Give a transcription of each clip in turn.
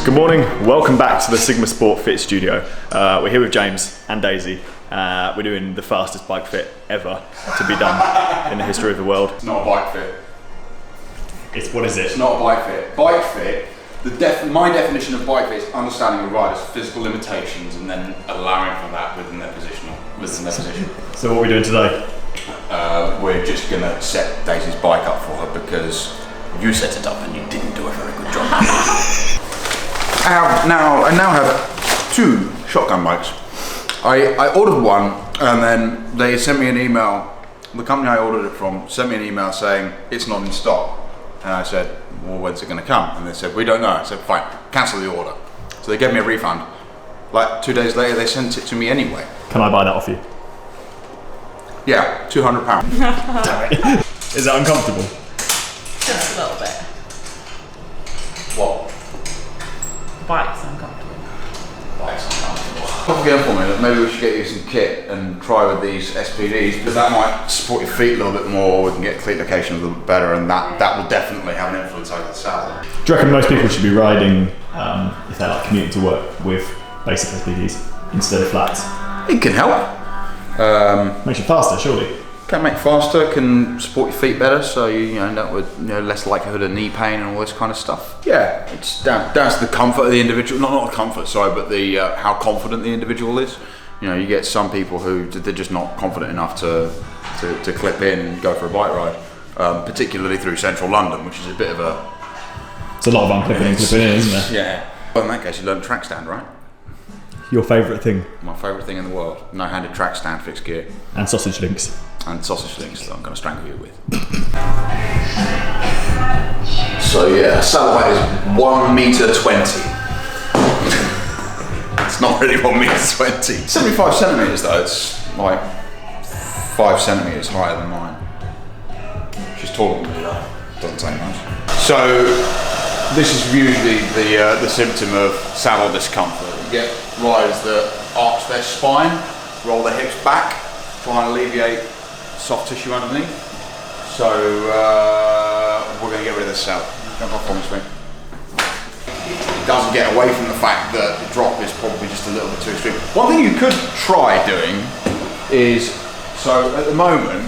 Good morning, welcome back to the Sigma Sport Fit Studio. We're here with James and Daisy. We're doing the fastest bike fit ever to be done in the history of the world. It's not a bike fit. What is it? It's not a bike fit. Bike fit, my definition of bike fit is understanding the rider's physical limitations and then allowing for that within their position. So what are we doing today? We're just going to set Daisy's bike up for her because you set it up and you didn't do a very good job. I now have two shotgun bikes. I ordered one and then they sent me an email. The company I ordered it from sent me an email saying it's not in stock. And I said, well, when's it going to come? And they said, we don't know. I said, fine, cancel the order. So they gave me a refund. Like 2 days later, they sent it to me anyway. Can I buy that off you? Yeah, £200. Damn it. Is that uncomfortable? Just a little bit. What? The bike's uncomfortable. Bike's uncomfortable. Pop again for me, maybe we should get you some kit and try with these SPDs because that might support your feet a little bit more, we can get cleat location a little bit better, and that will definitely have an influence over the saddle. Do you reckon most people should be riding, if they're like commuting to work, with basic SPDs instead of flats? It can help. Makes you faster, surely. Can make faster, can support your feet better, so you end up with less likelihood of knee pain and all this kind of stuff. Yeah, it's down to the comfort of the individual, not the comfort, sorry, but the how confident the individual is. You get some people who they're just not confident enough to clip in and go for a bike ride, particularly through central London, which is a bit of a... It's a lot of unclipping and clipping in, isn't there? Yeah. Well, in that case, you learn track stand, right? Your favourite thing? My favourite thing in the world. No-handed track stand, fixed gear. And sausage links. And sausage links that I'm going to strangle you with. So yeah, saddle height is 1 metre 20. It's not really 1 metre 20. 75 centimetres though, it's like 5 centimetres higher than mine. She's taller than me though, doesn't take much. So this is usually the symptom of saddle discomfort. You get riders that arch their spine, roll their hips back, try and alleviate soft tissue underneath. So we're going to get rid of this saddle. Jump off on this thing. It doesn't get away from the fact that the drop is probably just a little bit too extreme. One thing you could try doing is, so at the moment,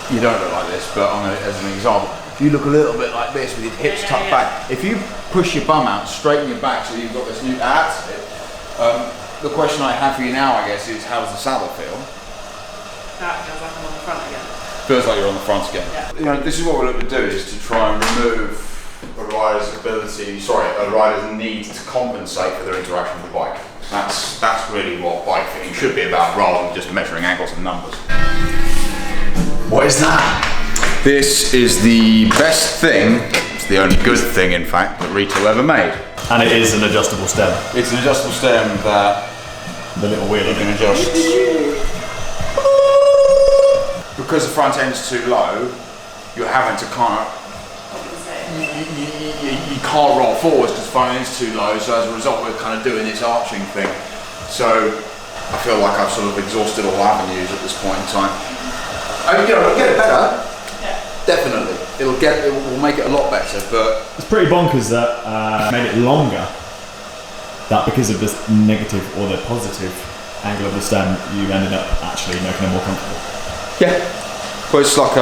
you don't look like this, but as an example, if you look a little bit like this with your hips tucked back, if you push your bum out, straighten your back so you've got this new that's it. The question I have for you now, I guess, is how does the saddle feel? That feels like I'm on the front again. Feels like you're on the front again. Yeah. This is what we're looking to do, is to try and remove a rider's need to compensate for their interaction with the bike. That's really what bike fitting should be about, rather than just measuring angles and numbers. What is that? This is the best thing, it's the only good thing in fact, that Retail ever made. And it is an adjustable stem. It's an adjustable stem that the little wheel you can adjust. Because the front end's too low, you're having to kind of, you can't roll forwards because the front end's too low, so as a result we're kind of doing this arching thing. So I feel like I've sort of exhausted all avenues at this point in time. It'll get it better. Definitely, it will make it a lot better, but it's pretty bonkers that made it longer. That because of this negative or the positive angle of the stem, you ended up actually making it more comfortable. Yeah, well, it's like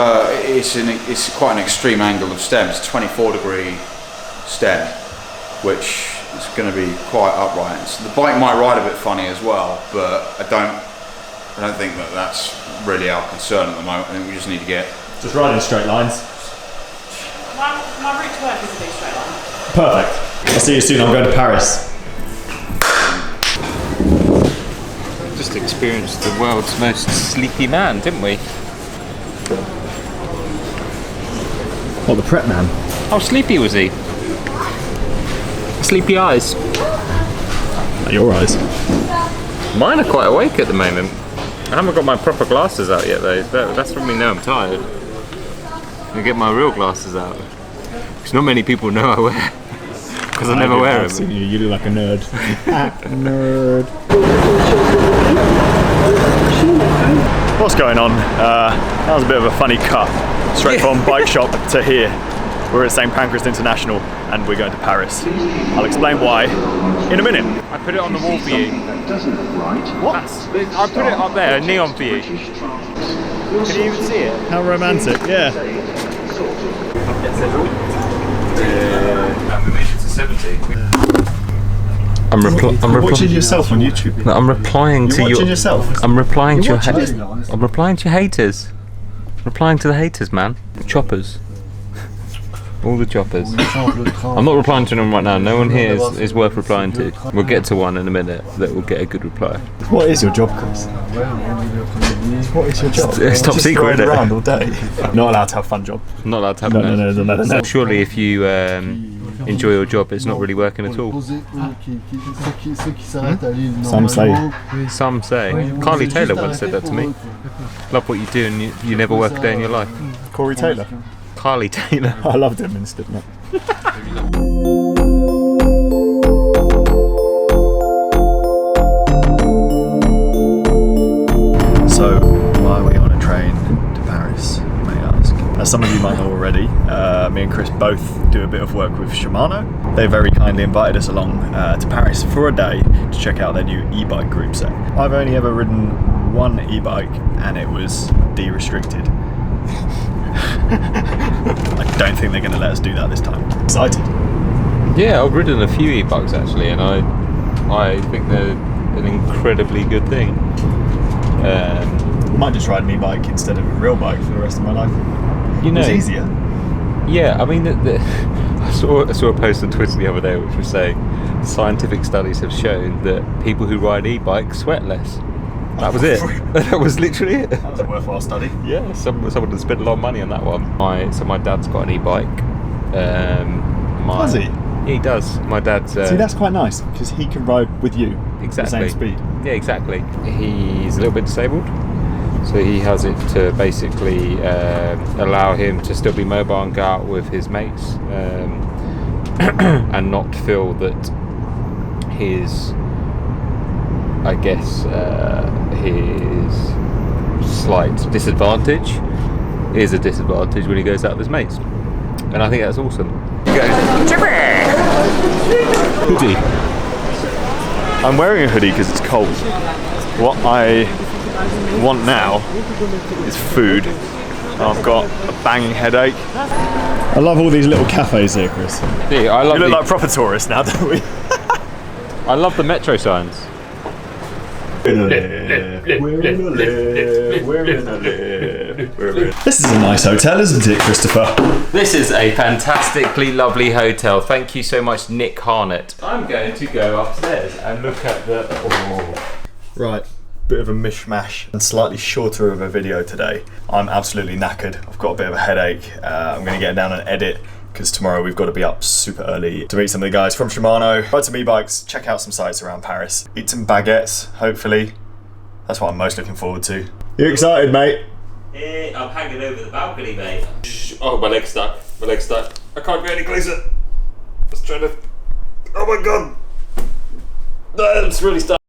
it's quite an extreme angle of stem. It's a 24-degree stem, which is going to be quite upright. So the bike might ride a bit funny as well, but I don't think that that's really our concern at the moment. I think we just need to get. Just ride in straight lines. My route to work is a big straight line. Perfect. I'll see you soon. I'm going to Paris. Just experienced the world's most sleepy man, didn't we? What, the prep man? How sleepy was he? Sleepy eyes. Like your eyes. Mine are quite awake at the moment. I haven't got my proper glasses out yet though. That's when we know I'm tired. I get my real glasses out. Because not many people know I wear. Because I never wear them. You look like a nerd. Nerd. What's going on? That was a bit of a funny cut. Straight from bike shop to here. We're at St Pancras International and we're going to Paris. I'll explain why in a minute. I put it on the wall for you. What? I put it up there, neon for you. Can you even see it? How romantic, yeah. We made it to 70. I'm watching yourself on YouTube. I'm replying to watching yourself? I'm replying to You're your watching I'm replying to your haters. Replying to the haters, man. The choppers. All the choppers. I'm not replying to them right now. No one here is worth replying to. We'll get to one in a minute that will get a good reply. What is your job, Chris? What is your job? It's top secret, isn't it? Around all day. Not allowed to have fun job. Not allowed to have No. Surely if you enjoy your job, it's not really working at all. Some say. Some say. Carly Taylor once said that to me. Love what you do and you never work a day in your life. Corey Taylor. Carly Taylor. I loved him in Slipknot. So, why are we on a train to Paris, you may ask? As some of you might know already, me and Chris both do a bit of work with Shimano. They very kindly invited us along to Paris for a day to check out their new e-bike group set. I've only ever ridden one e-bike and it was de-restricted. I don't think they're going to let us do that this time. Excited? Yeah, I've ridden a few e-bikes actually, and I think they're an incredibly good thing. I might just ride an e-bike instead of a real bike for the rest of my life. You know, it's easier. Yeah, I mean, I saw a post on Twitter the other day which was saying scientific studies have shown that people who ride e-bikes sweat less. That was it. That was literally it. That was a worthwhile study. Yeah, someone had spent a lot of money on that one. My dad's got an e-bike. Does he? Yeah, he does. My dad's... See, that's quite nice, because he can ride with you exactly. at the same speed. Yeah, exactly. He's a little bit disabled, so he has it to basically allow him to still be mobile and go out with his mates and not feel that his... I guess his slight disadvantage is a disadvantage when he goes out with his mates, and I think that's awesome. Hoodie. I'm wearing a hoodie because it's cold. What I want now is food. I've got a banging headache. I love all these little cafes here, Chris. Yeah, I love. We look like proper tourists now, don't we? I love the metro signs. This is a nice hotel, isn't it, Christopher? This is a fantastically lovely hotel. Thank you so much, Nick Harnett. I'm going to go upstairs and look at the... Oh. Right, bit of a mishmash and slightly shorter of a video today. I'm absolutely knackered. I've got a bit of a headache. I'm going to get down and edit because tomorrow we've got to be up super early to meet some of the guys from Shimano, ride some e-bikes, check out some sites around Paris, eat some baguettes, hopefully. That's what I'm most looking forward to. You excited, mate? I'm hanging over the balcony, mate. Oh, my leg's stuck. My leg's stuck. I can't go any closer. I was trying to... Oh my god! That's really stuck.